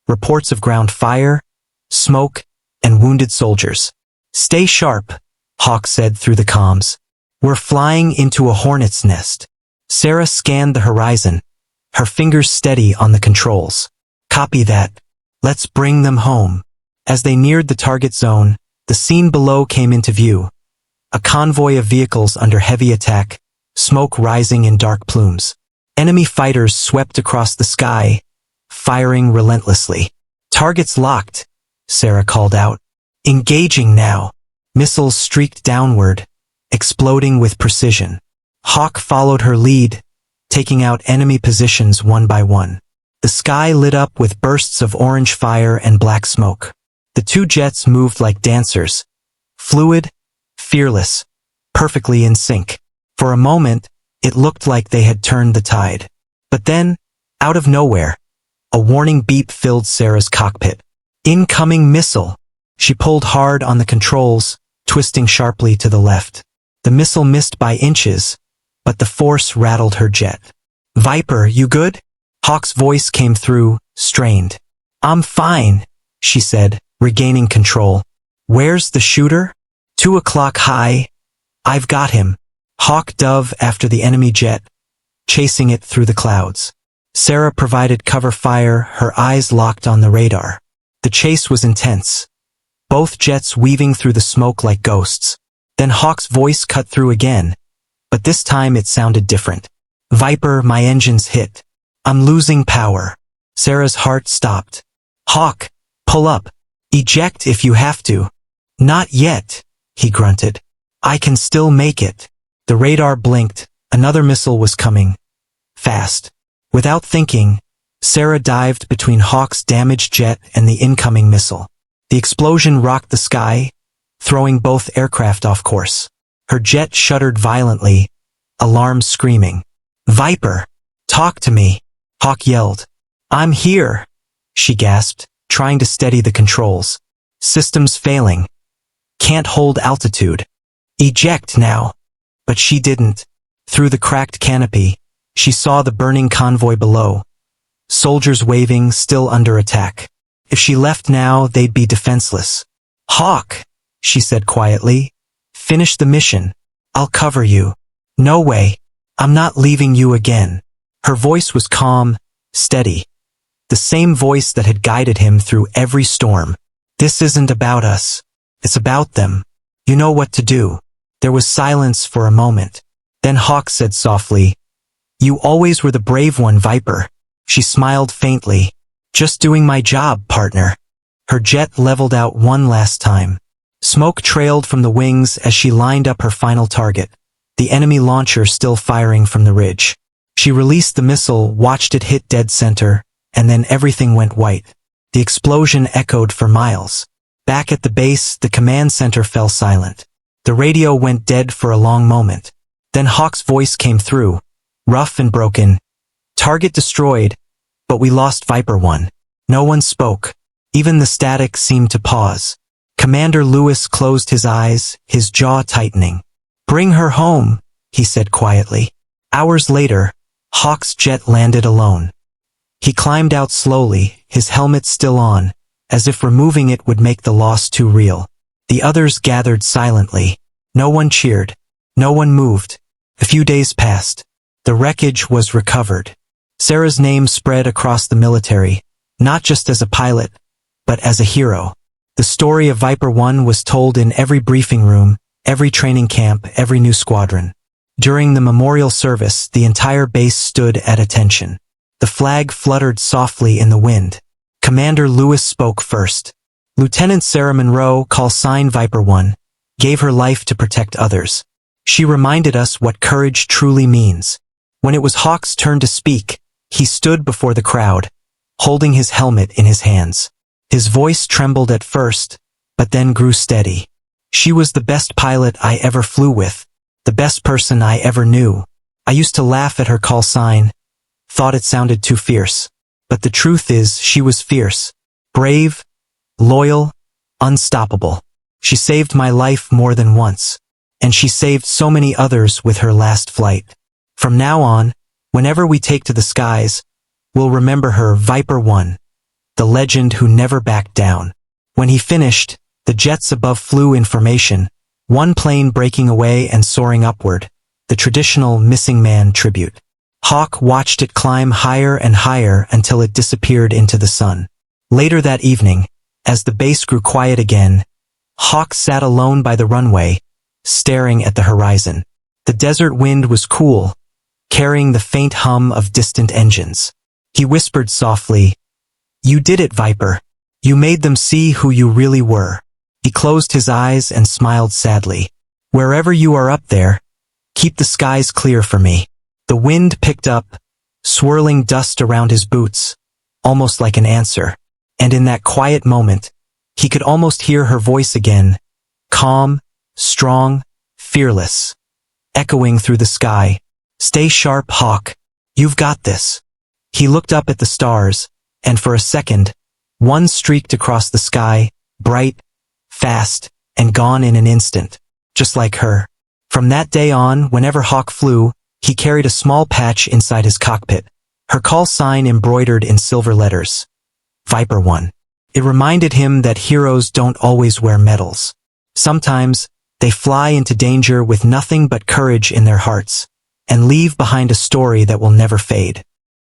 Reports of ground fire, smoke, and wounded soldiers. "Stay sharp," Hawk said through the comms. "We're flying into a hornet's nest." Sarah scanned the horizon, her fingers steady on the controls. "Copy that. Let's bring them home." As they neared the target zone, the scene below came into view. A convoy of vehicles under heavy attack, smoke rising in dark plumes. Enemy fighters swept across the sky, firing relentlessly. "Targets locked," Sarah called out. "Engaging now." Missiles streaked downward, exploding with precision. Hawk followed her lead, taking out enemy positions one by one. The sky lit up with bursts of orange fire and black smoke. The two jets moved like dancers, fluid, fearless, perfectly in sync. For a moment, it looked like they had turned the tide. But then, out of nowhere, a warning beep filled Sarah's cockpit. "Incoming missile." She pulled hard on the controls, twisting sharply to the left. The missile missed by inches, but the force rattled her jet. "Viper, you good?" Hawk's voice came through, strained. "I'm fine," she said, regaining control. "Where's the shooter?" 2 o'clock high. "I've got him." Hawk dove after the enemy jet, chasing it through the clouds. Sarah provided cover fire, her eyes locked on the radar. The chase was intense, both jets weaving through the smoke like ghosts. Then Hawk's voice cut through again, but this time it sounded different. "Viper, my engine's hit. I'm losing power." Sarah's heart stopped. "Hawk, pull up. Eject if you have to." "Not yet," he grunted. "I can still make it." The radar blinked. Another missile was coming. Fast. Without thinking, Sarah dived between Hawk's damaged jet and the incoming missile. The explosion rocked the sky, throwing both aircraft off course. Her jet shuddered violently, alarms screaming. "Viper, talk to me," Hawk yelled. "I'm here," she gasped, trying to steady the controls. "Systems failing. Can't hold altitude. Eject now." But she didn't. Through the cracked canopy, she saw the burning convoy below. Soldiers waving, still under attack. If she left now, they'd be defenseless. "Hawk," she said quietly. "Finish the mission. I'll cover you." "No way. I'm not leaving you again." Her voice was calm, steady. The same voice that had guided him through every storm. "This isn't about us. It's about them. You know what to do." There was silence for a moment. Then Hawk said softly, "You always were the brave one, Viper." She smiled faintly. "Just doing my job, partner." Her jet leveled out one last time. Smoke trailed from the wings as she lined up her final target, the enemy launcher still firing from the ridge. She released the missile, watched it hit dead center, and then everything went white. The explosion echoed for miles. Back at the base, the command center fell silent. The radio went dead for a long moment. Then Hawk's voice came through, rough and broken. "Target destroyed, but we lost Viper 1. No one spoke. Even the static seemed to pause. Commander Lewis closed his eyes, his jaw tightening. "Bring her home," he said quietly. Hours later, Hawk's jet landed alone. He climbed out slowly, his helmet still on, as if removing it would make the loss too real. The others gathered silently. No one cheered. No one moved. A few days passed. The wreckage was recovered. Sarah's name spread across the military, not just as a pilot, but as a hero. The story of Viper 1 was told in every briefing room, every training camp, every new squadron. During the memorial service, the entire base stood at attention. The flag fluttered softly in the wind. Commander Lewis spoke first. Lieutenant Sarah Monroe, call sign Viper 1, gave her life to protect others. She reminded us what courage truly means. When it was Hawk's turn to speak, he stood before the crowd, holding his helmet in his hands. His voice trembled at first, but then grew steady. "She was the best pilot I ever flew with, the best person I ever knew. I used to laugh at her call sign, thought it sounded too fierce. But the truth is, she was fierce. Brave, loyal, unstoppable. She saved my life more than once, and she saved so many others with her last flight. From now on, whenever we take to the skies, we'll remember her, Viper 1, the legend who never backed down. When he finished, the jets above flew in formation, one plane breaking away and soaring upward, the traditional missing man tribute. Hawk watched it climb higher and higher until it disappeared into the sun. Later that evening, as the base grew quiet again, Hawk sat alone by the runway, staring at the horizon. The desert wind was cool, carrying the faint hum of distant engines. He whispered softly, "You did it, Viper. You made them see who you really were." He closed his eyes and smiled sadly. "Wherever you are up there, keep the skies clear for me." The wind picked up, swirling dust around his boots, almost like an answer. And in that quiet moment, he could almost hear her voice again, calm, strong, fearless, echoing through the sky. "Stay sharp, Hawk. You've got this." He looked up at the stars, and for a second, one streaked across the sky, bright, fast, and gone in an instant, just like her. From that day on, whenever Hawk flew, he carried a small patch inside his cockpit, her call sign embroidered in silver letters. Viper 1. It reminded him that heroes don't always wear medals. Sometimes, they fly into danger with nothing but courage in their hearts, and leave behind a story that will never fade.